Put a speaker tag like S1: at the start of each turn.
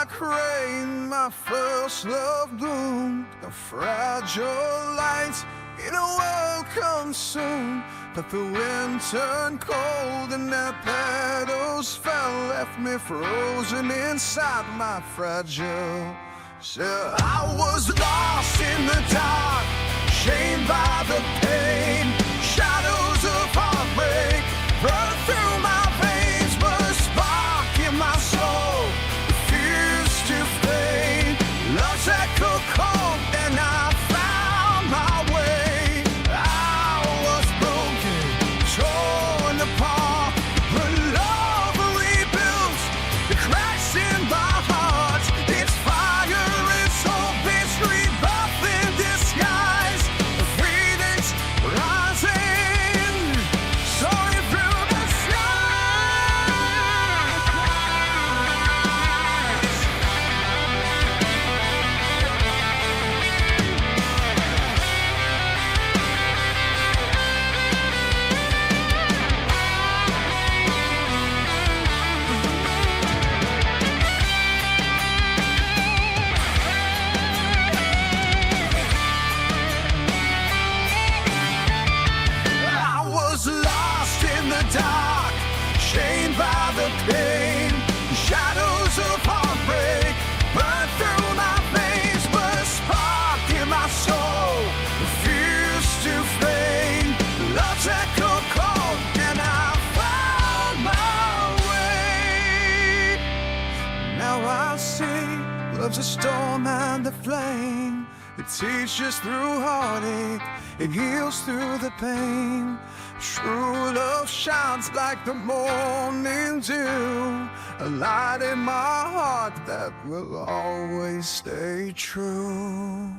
S1: like rain, my first love bloomed, a fragile light in a world consumed. But the wind turned cold and their petals fell, left me frozen inside my fragile shell. I was lost in the dark, shamed by the pain. Shadows of heartbreak run through my veins, but a spark in my soul refused to fade. Love's echo cold and I found my way. I was broken, torn apart, but love rebuilds the cracks in my heart. It's fire, it's hope, it's rebirth in disguise. Freedom's rising, soaring through the dark, chained by the pain. Shadows of heartbreak burn through my veins, but a spark in my soul refused to fade. Love's echo cold and I found my way. Now I see love's a storm and a flame. It teaches through heartache, it heals through the pain. True love shines like the morning dew, a light in my heart that will always stay true.